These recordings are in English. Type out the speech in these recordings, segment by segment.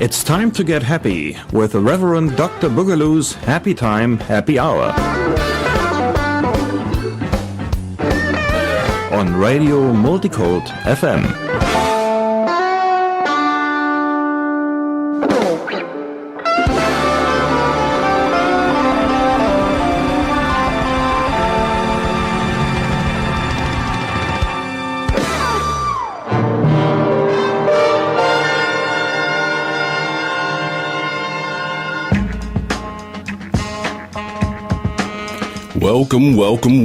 It's time to get happy with Reverend Dr. Boogaloo's Happy Time, Happy Hour. On Radio Multikult FM.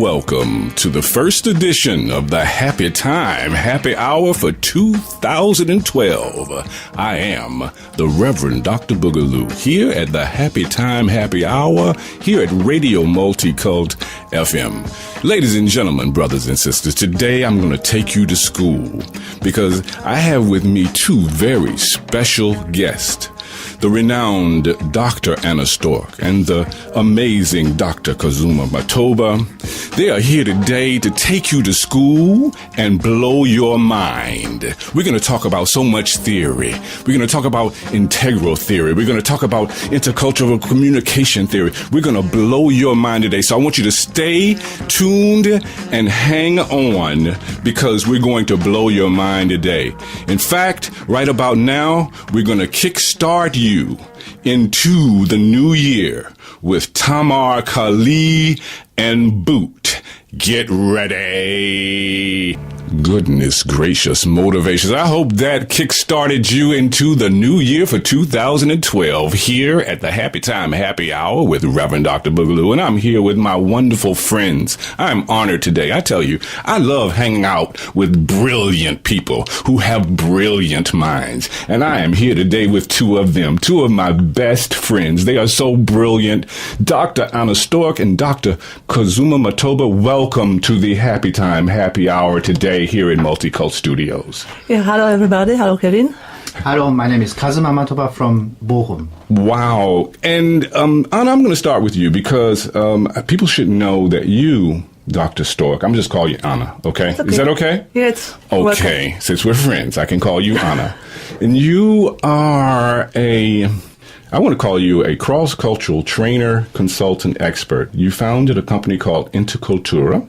Welcome to the first edition of the Happy Time, Happy Hour for 2012. I am the Reverend Dr. Boogaloo here at the Happy Time, Happy Hour here at Radio Multikult FM. Ladies and gentlemen, brothers and sisters, today I'm going to take you to school because I have with me two very special guests. The renowned Dr. Anna Storck and the amazing Dr. Kazuma Matoba. They are here today to take you to school and blow your mind. We're going to talk about so much theory. We're going to talk about integral theory. We're going to talk about intercultural communication theory. We're going to blow your mind today. So I want you to stay tuned and hang on because we're going to blow your mind today. In fact, right about now, we're going to kickstart you into the new year with Tamar Kali and Boot. Get ready. Goodness gracious motivations. I hope that kick-started you into the new year for 2012 here at the Happy Time Happy Hour with Reverend Dr. Boogaloo. And I'm here with my wonderful friends. I'm honored today. I tell you, I love hanging out with brilliant people who have brilliant minds. And I am here today with two of them, two of my best friends. They are so brilliant. Dr. Anna Storck and Dr. Kazuma Matoba, welcome to the Happy Time Happy Hour today here in Multikult Studios. Yeah, hello everybody. Hello Kevin. Hello, my name is Kazuma Matoba from Bochum. Wow. And Anna, I'm going to start with you because people should know that you, Dr. Storck, I'm just call you Anna, okay? Okay. Is that okay? Yes. Okay. Welcome. Since we're friends, I can call you Anna. And you are I want to call you a cross-cultural trainer, consultant, expert. You founded a company called Intercultura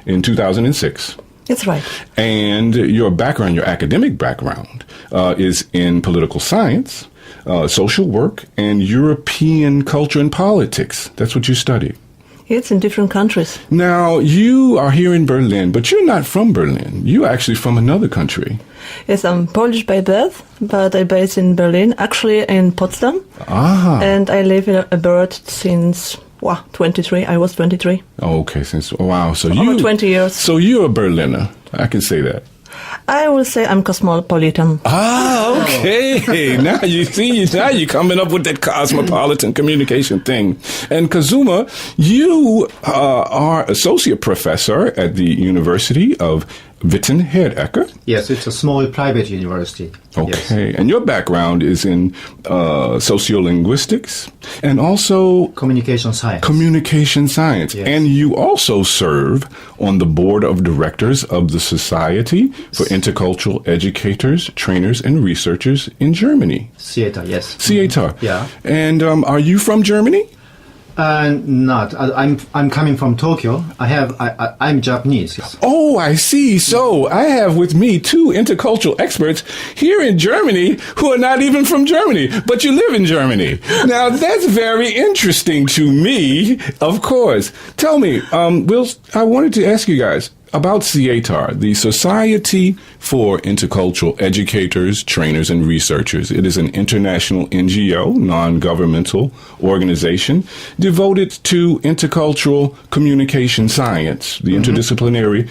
in 2006. That's right. And your background, your academic background, is in political science, social work, and European culture and politics. That's what you study. It's in different countries. Now, you are here in Berlin, but you're not from Berlin. You're actually from another country. Yes, I'm Polish by birth, but I'm based in Berlin, actually in Potsdam. Ah. And I live abroad since 23. I was 23. Okay, wow. So over 20 years. So you're a Berliner. I can say that. I will say I'm cosmopolitan. Ah, okay. Now you're coming up with that cosmopolitan communication thing. And Kazuma, you are associate professor at the University of Witten-Herdecke. Yes, it's a small private university. Okay, Yes. and your background is in sociolinguistics and also Communication science. Communication science. Yes. And you also serve on the board of directors of the Society for Intercultural Educators, Trainers, and Researchers in Germany. SIETAR, yes. SIETAR. Yeah. And are you from Germany? Not. I'm coming from Tokyo. I'm Japanese. Yes. Oh, I see. So I have with me two intercultural experts here in Germany who are not even from Germany, but you live in Germany. Now, that's very interesting to me, of course. Tell me, I wanted to ask you guys about SIETAR, the Society for Intercultural Educators, Trainers, and Researchers. It is an international NGO, non-governmental organization, devoted to intercultural communication science, the interdisciplinary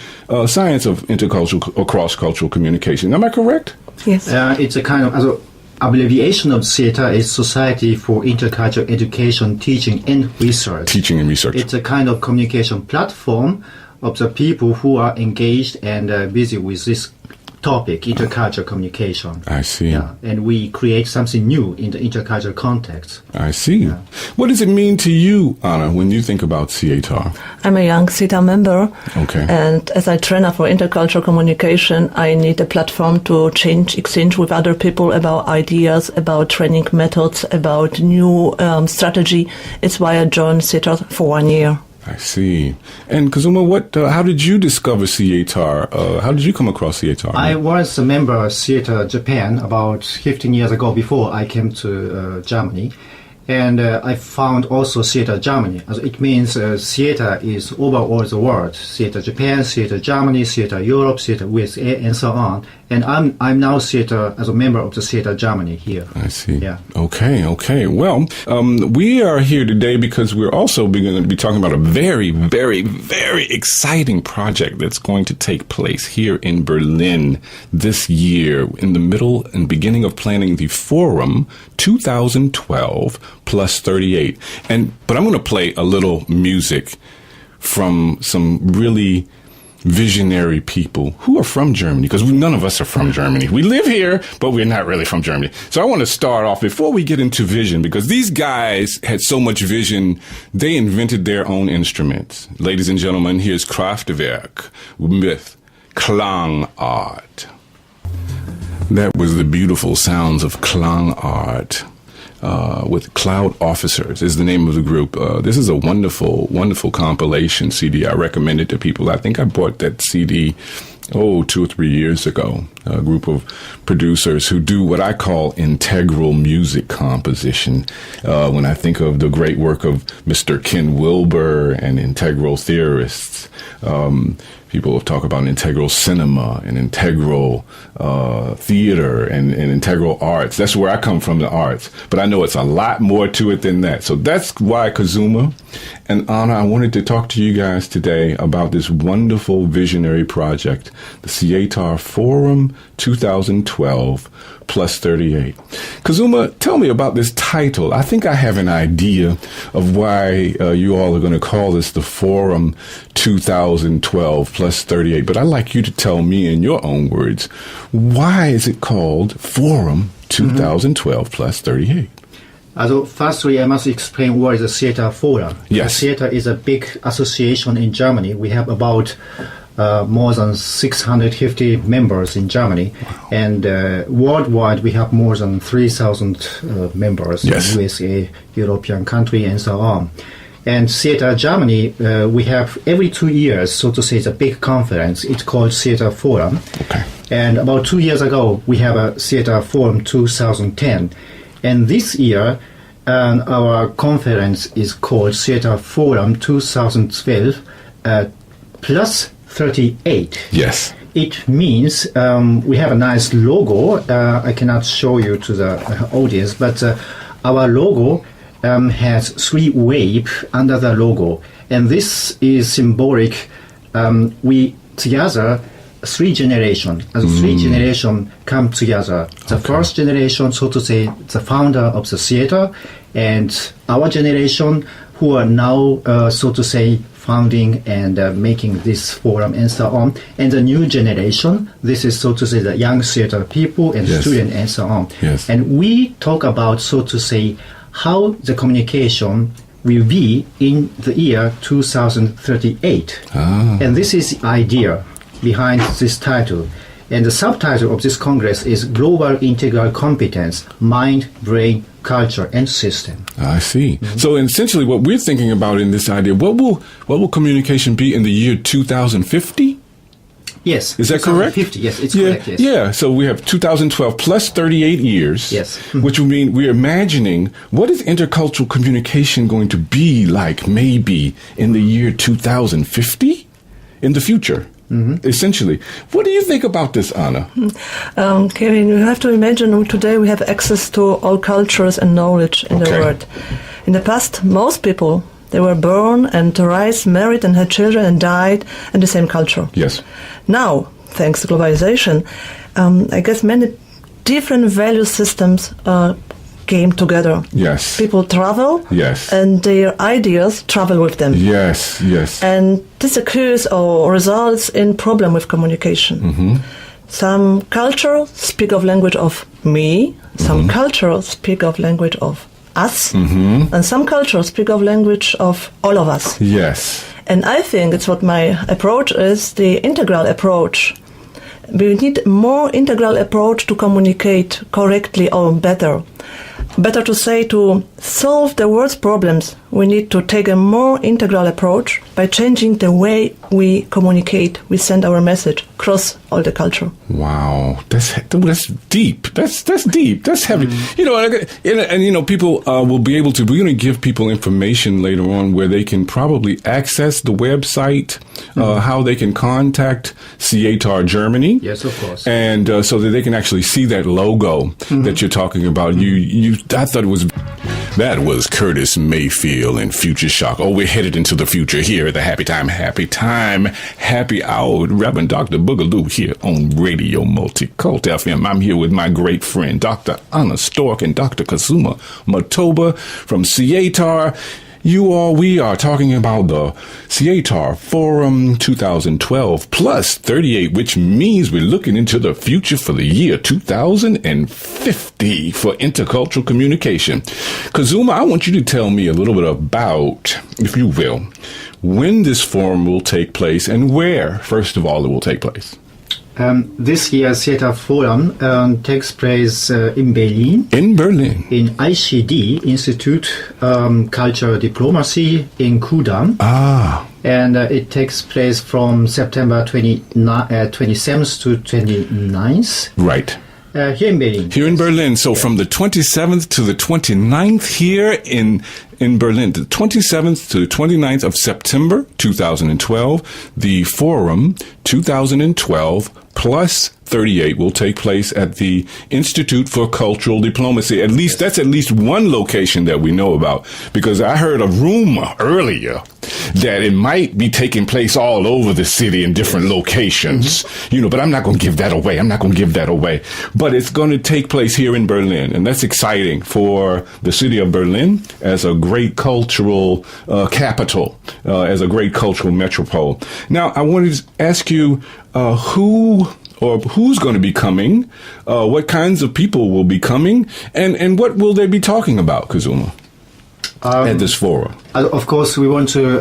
science of intercultural or cross-cultural communication. Am I correct? Yes. It's a kind of abbreviation of SIETAR is Society for Intercultural Education, Teaching, and Research. Teaching and research. It's a kind of communication platform of the people who are engaged and busy with this topic, intercultural communication. I see. Yeah, and we create something new in the intercultural context. I see. Yeah. What does it mean to you, Anna, when you think about SIETAR? I'm a young SIETAR member. Okay. And as a trainer for intercultural communication, I need a platform to exchange with other people about ideas, about training methods, about new strategy. It's why I joined SIETAR for 1 year. I see. And Kazuma, how did you discover SIETAR? How did you come across SIETAR? I was a member of SIETAR Japan about 15 years ago before I came to Germany. And I found also SIETAR Germany. It means SIETAR is over all the world. SIETAR Japan, SIETAR Germany, SIETAR Europe, SIETAR USA, and so on. And I'm now SIETAR as a member of the SIETAR Germany here. I see. Yeah. Okay. Well, we are here today because we're also going to be talking about a very, very, very exciting project that's going to take place here in Berlin this year in the middle and beginning of planning the Forum 2012 plus 38. But I'm going to play a little music from some really visionary people who are from Germany, because none of us are from Germany. We live here, but we're not really from Germany. So I want to start off before we get into vision, because these guys had so much vision, they invented their own instruments. Ladies and gentlemen, here's Kraftwerk with Klangart. That was the beautiful sounds of Klangart. With Cloud Officers is the name of the group. This is a wonderful, wonderful compilation CD. I recommend it to people. I think I bought that CD, 2 or 3 years ago. A group of producers who do what I call integral music composition. When I think of the great work of Mr. Ken Wilber and integral theorists, people talk about integral cinema and integral theater and integral arts. That's where I come from, the arts. But I know it's a lot more to it than that. So that's why Kazuma and Anna, I wanted to talk to you guys today about this wonderful visionary project, the SIETAR Forum 2012 plus 38. Kazuma, tell me about this title. I think I have an idea of why you all are going to call this the Forum 2012 plus 38, but I'd like you to tell me in your own words, why is it called Forum 2012 plus 38? Firstly, I must explain what is the SIETAR Forum. Yes. SIETAR is a big association in Germany. We have about more than 650 members in Germany. Wow. And worldwide, we have more than 3,000 members in USA, European country, and so on. And SIETAR Germany, we have every 2 years, so to say, it's a big conference. It's called SIETAR Forum. Okay. And about 2 years ago, we have a SIETAR Forum 2010. And this year, our conference is called SIETAR Forum 2012 plus 38. Yes. It means we have a nice logo. I cannot show you to the audience, but our logo has 3 waves under the logo. And this is symbolic. We together 3 generations. As 3 generations come together. The first generation, so to say, the founder of the SIETAR, and our generation who are now, so to say, founding and making this forum and so on. And the new generation, this is, so to say, the young SIETAR people and students and so on. Yes. And we talk about, so to say, how the communication will be in the year 2038. And this is the idea behind this title. And the subtitle of this Congress is Global Integral Competence, Mind, Brain, Culture, and System. I see. So essentially what we're thinking about in this idea, what will communication be in the year 2050? Yes. Is that correct? 2050, yes, it's correct, yes. Yeah, so we have 2012 plus 38 years, yes. Which would mean we're imagining what is intercultural communication going to be like maybe in the year 2050 in the future. Essentially. What do you think about this, Anna? Kevin, you have to imagine today we have access to all cultures and knowledge in the world. In the past, most people, they were born and raised, married and had children and died in the same culture. Yes. Now, thanks to globalization, I guess many different value systems came together. Yes. People travel. Yes. And their ideas travel with them. Yes, yes. And this occurs or results in problem with communication. Some cultures speak of language of me, some cultures speak of language of us, and some cultures speak of language of all of us. Yes. And I think it's what my approach is, the integral approach. We need more integral approach to communicate correctly or better. Better to say, to solve the world's problems, we need to take a more integral approach by changing the way we communicate, we send our message across all the culture. Wow, that's deep. That's deep. That's heavy. You know, and you know, people will be able to. We're going to give people information later on where they can probably access the website, how they can contact SIETAR Germany. Yes, of course. And so that they can actually see that logo that you're talking about. I thought that was Curtis Mayfield and Future Shock. Oh, we're headed into the future here at the Happy Time, Happy Hour with Reverend Dr. Boogaloo here on Radio Multikult FM. I'm here with my great friend, Dr. Anna Storck and Dr. Kazuma Matoba from SIETAR. We are talking about the SIETAR Forum 2012 plus 38, which means we're looking into the future for the year 2050 for intercultural communication. Kazuma, I want you to tell me a little bit about, if you will, when this forum will take place and where, first of all, it will take place. This year's SIETAR Forum takes place in Berlin. In Berlin. In ICD, Institute Cultural Diplomacy in Kudamm. And it takes place from September 27th to 29th. Right. Here in Berlin. Here in Berlin. So from the 27th to the 29th here in Berlin, the 27th to the 29th of September 2012, the Forum 2012 plus 38 will take place at the Institute for Cultural Diplomacy. At least that's at least one location that we know about, because I heard a rumor earlier that it might be taking place all over the city in different locations, you know, but I'm not going to give that away. But it's going to take place here in Berlin, and that's exciting for the city of Berlin as a great cultural capital, as a great cultural metropole. Now, I wanted to ask you who's going to be coming, what kinds of people will be coming, and what will they be talking about, Kazuma, at this forum? Of course, we want to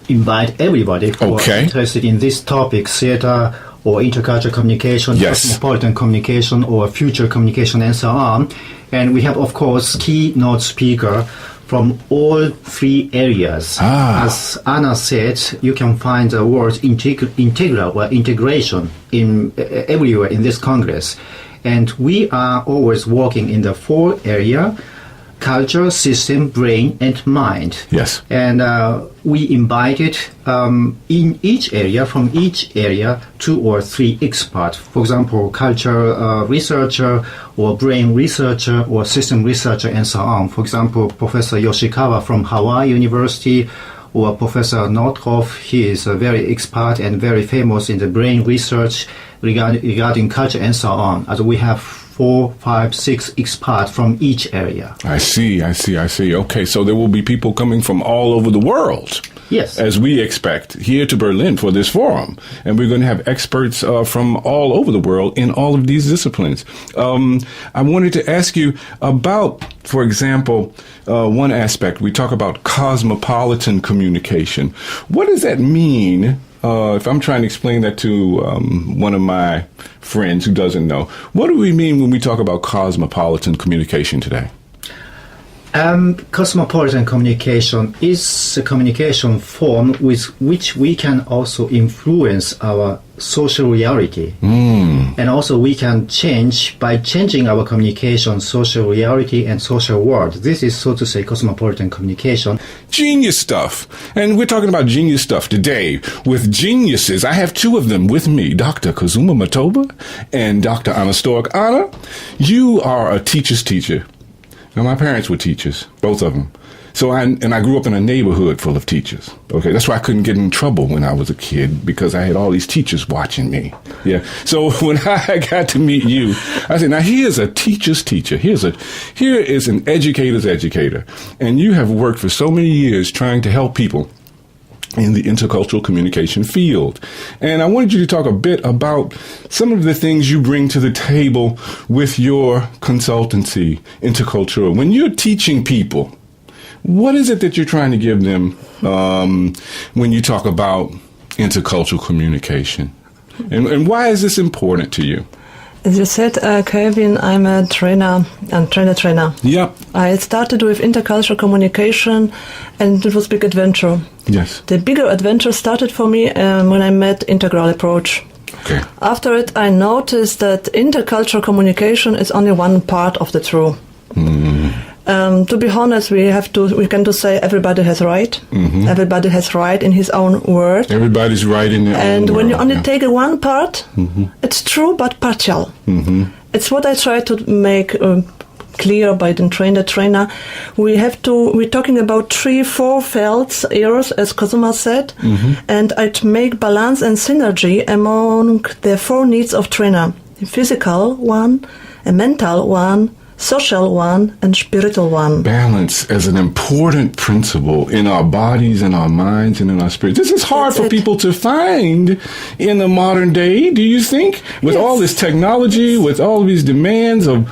invite everybody who are interested in this topic, SIETAR or intercultural communication, cosmopolitan communication, or future communication, and so on. And we have, of course, keynote speaker from all three areas. As Anna said, you can find the word integral or integration in everywhere in this Congress. And we are always working in the four area: culture, system, brain, and mind. Yes. And we invited in each area, from each area, 2 or 3 experts. For example, culture researcher, or brain researcher, or system researcher, and so on. For example, Professor Yoshikawa from Hawaii University, or Professor Nordhoff. He is a very expert and very famous in the brain research regarding culture, and so on. As we have 4, 5, 6 experts from each area. I see. Okay, so there will be people coming from all over the world. Yes. As we expect, here to Berlin for this forum. And we're going to have experts from all over the world in all of these disciplines. I wanted to ask you about, for example, one aspect. We talk about cosmopolitan communication. What does that mean? If I'm trying to explain that to one of my friends who doesn't know, what do we mean when we talk about cosmopolitan communication today? Cosmopolitan communication is a communication form with which we can also influence our social reality. And also we can change, by changing our communication, social reality and social world. This is, so to say, cosmopolitan communication. Genius stuff. And we're talking about genius stuff today with geniuses. I have 2 of them with me, Dr. Kazuma Matoba and Dr. Anna Storck. Anna, you are a teacher's teacher. Now, my parents were teachers, both of them. So I grew up in a neighborhood full of teachers. Okay, that's why I couldn't get in trouble when I was a kid, because I had all these teachers watching me. Yeah. So when I got to meet you, I said, now here's a teacher's teacher. Here is an educator's educator. And you have worked for so many years trying to help people in the intercultural communication field. And I wanted you to talk a bit about some of the things you bring to the table with your consultancy, Intercultural. When you're teaching people, what is it that you're trying to give them when you talk about intercultural communication? And why is this important to you? As you said, Kevin, I'm a trainer and trainer. Yep. I started with intercultural communication, and it was a big adventure. Yes. The bigger adventure started for me when I met integral approach. Okay. After it, I noticed that intercultural communication is only one part of the truth. To be honest, we can say everybody has right. Everybody has right in his own word. Everybody's right in their own And when world, you only yeah. take one part, it's true but partial. It's what I try to make clear by the trainer. We're talking about 3-4 fields, areas, as Kazuma said, and I'd make balance and synergy among the 4 needs of trainer: a physical one, a mental one, social one, and spiritual one. Balance as an important principle in our bodies, in our minds, and in our spirits. This is hard for people to find in the modern day, do you think? With all this technology, with all these demands of,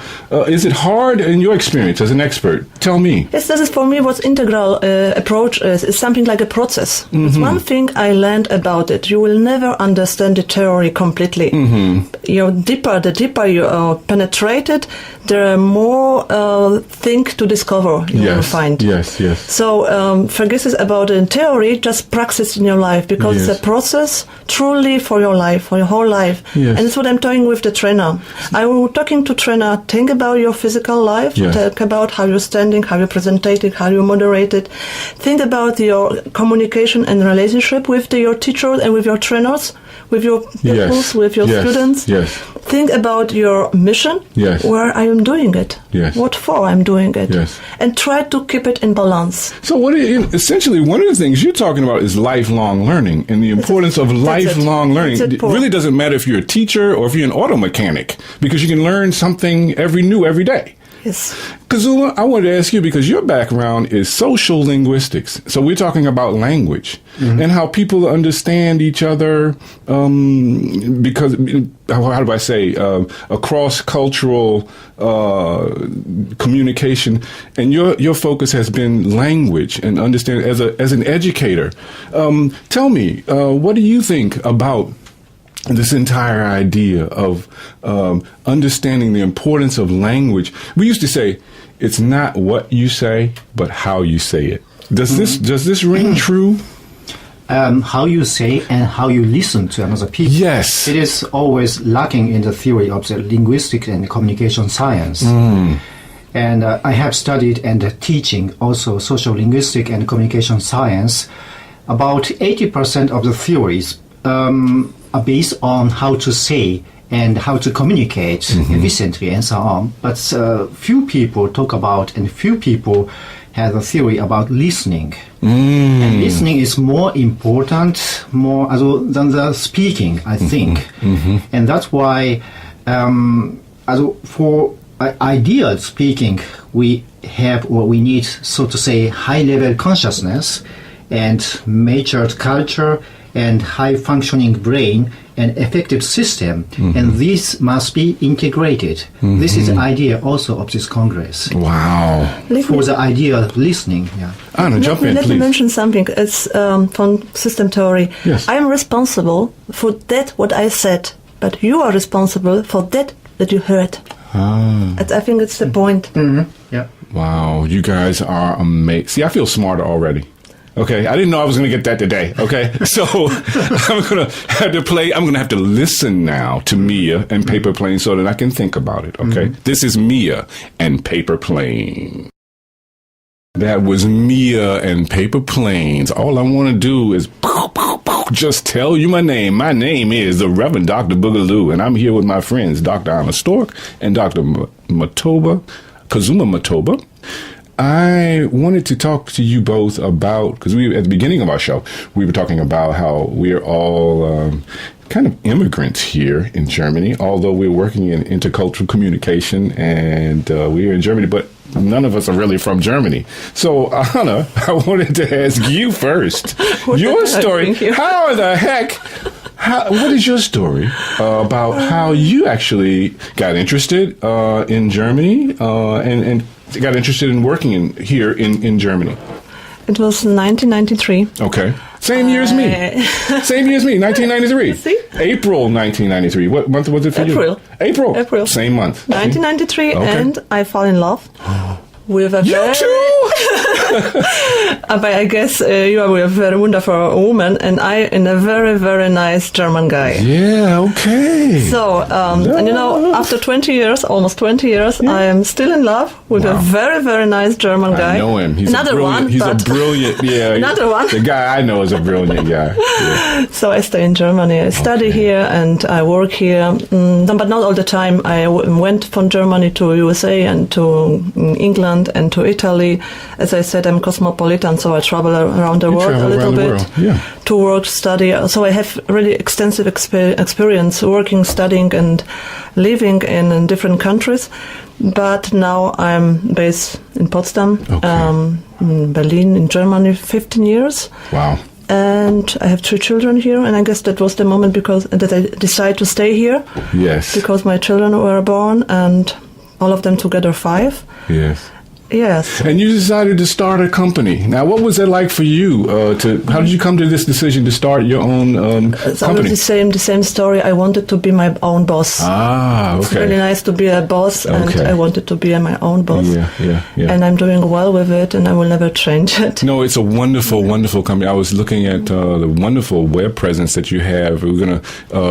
is it hard in your experience as an expert? Tell me. Yes, this is for me what integral approach is. It's something like a process. It's one thing I learned about it. You will never understand the theory completely. The deeper you penetrate it, there are more things to discover you will find. Yes. So forget this about in theory, just practice in your life, because it's a process truly for your life, for your whole life. Yes. And it's what I'm doing with the trainer. I'm talking to trainer, think about your physical life, talk about how you're standing, how you're presenting, how you moderate it. Think about your communication and relationship with your teachers and with your trainers, with your pupils, with your students. Think about your mission, where I am doing it, what for I'm doing it, and try to keep it in balance. So essentially, one of the things you're talking about is lifelong learning and the importance of lifelong learning. It really doesn't matter if you're a teacher or if you're an auto mechanic, because you can learn something every day. Yes. Kazuma, I wanted to ask you, because your background is social linguistics. So we're talking about language and how people understand each other because, how do I say, a cross-cultural communication. And your focus has been language and understanding as an educator. Tell me, what do you think about this entire idea of understanding the importance of language? We used to say, it's not what you say, but how you say it. Does this ring true? How you say and how you listen to another people. Yes. It is always lacking in the theory of the linguistic and communication science. And I have studied and teaching also social linguistic and communication science. About 80% of the theories are based on how to say and how to communicate efficiently and so on. But few people talk about, and few people have a theory about listening. And listening is more important than the speaking, I think. And that's why for ideal speaking, we have, or we need, so to say, high-level consciousness and matured culture and high-functioning brain and effective system, and this must be integrated. This is the idea also of this Congress. Wow. For the idea of listening. Anna, jump in, Let please. me mention something. It's from system theory. Yes. I am responsible for that what I said, but you are responsible for that you heard. I think it's the point. Wow, you guys are amazing. See, I feel smarter already. Okay, I didn't know I was going to get that today. Okay, so I'm going to have to listen now to Mia and Paper Plane so that I can think about it. Okay, this is Mia and Paper Plane. That was Mia and Paper Planes. All I want to do is just tell you my name. My name is the Reverend Dr. Boogaloo, and I'm here with my friends, Dr. Anna Storck and Dr. Matoba, Kazuma Matoba. I wanted to talk to you both about, because at the beginning of our show, we were talking about how we're all kind of immigrants here in Germany, although we're working in intercultural communication and we're in Germany, but none of us are really from Germany. So, Anna, I wanted to ask you first. Your story. How the heck... what is your story about how you actually got interested in Germany and got interested in working here in Germany? It was 1993. Okay. Same year as me. Same year as me, 1993. See? April 1993. What month was it for you? April. Same month. 1993, okay. And I fell in love with a You too? but I guess you are with a very wonderful woman, and I in a very, very nice German guy. Yeah, okay. So, and after 20 years, almost 20 years, I am still in love with a very, very nice German guy. I know him. He's another one. He's a brilliant, another one. The guy I know is a brilliant guy. Yeah. So I stay in Germany. I study here and I work here, but not all the time. I went from Germany to USA and to England and to Italy. As I said, I'm cosmopolitan, so I travel around the world a little bit to work, study. So I have really extensive experience working, studying, and living in different countries. But now I'm based in Potsdam, in Berlin, in Germany, 15 years. Wow. And I have 3 children here, and I guess that was the moment that I decided to stay here. Yes. Because my children were born, and all of them together 5. Yes. Yes. And you decided to start a company. Now, what was it like for you? How did you come to this decision to start your own company? The same story. I wanted to be my own boss. Ah, okay. It's really nice to be a boss, and I wanted to be my own boss. Yeah. And I'm doing well with it, and I will never change it. No, it's a wonderful, wonderful company. I was looking at the wonderful web presence that you have. We're going to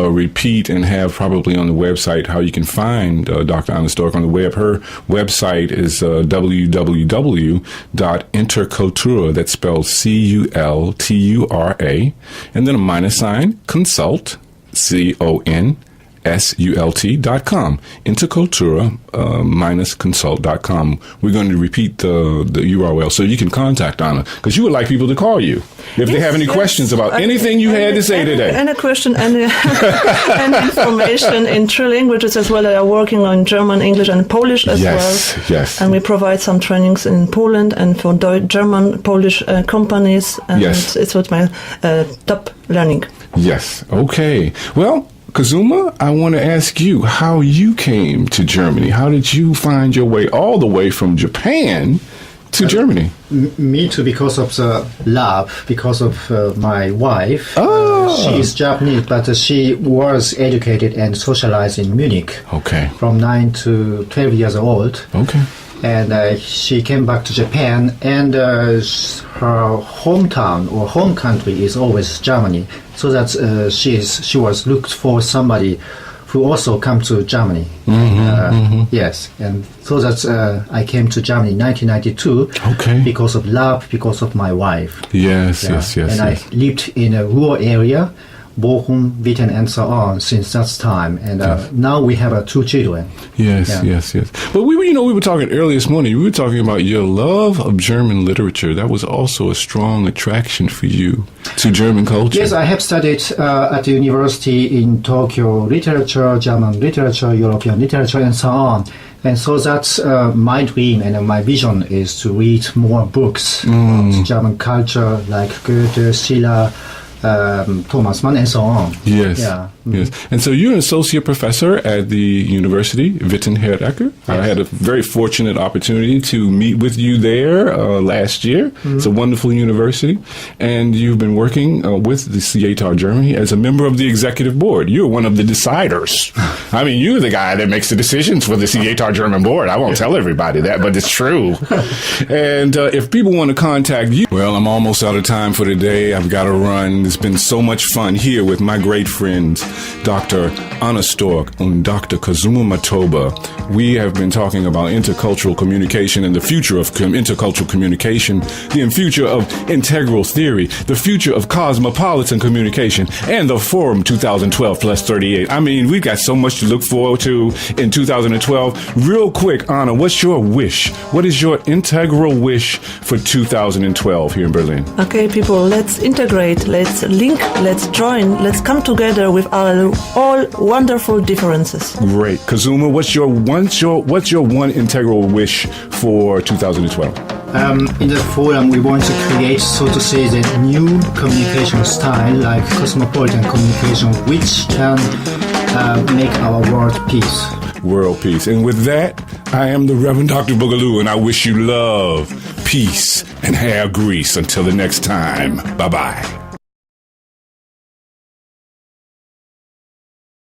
repeat and have probably on the website how you can find Dr. Anna Storck on the web. Her website is www.intercultura, that's spelled CULTURA, and then a -sign, consult, CONSULT.com, intercultura -consult.com. We're going to repeat the URL so you can contact Anna, because you would like people to call you if they have any questions about anything you had to say today. Any question, any information in 3 languages as well. I are working on German, English, and Polish as well. Yes. And we provide some trainings in Poland and for German, Polish companies. And it's what my top learning. Yes. Okay. Well, Kazuma, I want to ask you how you came to Germany. How did you find your way all the way from Japan to Germany? Me too, because of the love, because of my wife. She is Japanese, but she was educated and socialized in Munich. Okay. From 9 to 12 years old. Okay. And she came back to Japan, and her hometown or home country is always Germany. So that she was looked for somebody who also come to Germany. Yes, and so that I came to Germany in 1992. Okay. Because of love, because of my wife. Yes. And I lived in a rural area, Bochum, Witten, and so on since that time. And now we have 2 children. Yes. But we were talking earlier this morning. We were talking about your love of German literature. That was also a strong attraction for you to German culture. Yes, I have studied at the university in Tokyo literature, German literature, European literature, and so on. And so that's my dream and my vision is to read more books about German culture like Goethe, Schiller, Thomas Mann, and so on. Yes. And so you're an associate professor at the University Witten-Herdecke. Yes. I had a very fortunate opportunity to meet with you there last year. It's a wonderful university. And you've been working with the SIETAR Germany as a member of the executive board. You're one of the deciders. I mean, you're the guy that makes the decisions for the SIETAR German board. I won't tell everybody that, but it's true. And if people want to contact you, well, I'm almost out of time for today. I've got to run. It's been so much fun here with my great friends, Dr. Anna Storck and Dr. Kazuma Matoba. We have been talking about intercultural communication and the future of intercultural communication, the future of integral theory, the future of cosmopolitan communication, and the Forum 2012 plus 38. I mean, we've got so much to look forward to in 2012. Real quick, Anna, what's your wish? What is your integral wish for 2012 here in Berlin? Okay, people, let's integrate. Let's let's link, let's join, let's come together with our all wonderful differences. Great. Kazuma, what's your one integral wish for 2012? In the forum, we want to create, so to say, the new communication style, like cosmopolitan communication, which can make our world peace. World peace. And with that, I am the Reverend Dr. Boogaloo, and I wish you love, peace, and hair grease. Until the next time, bye-bye.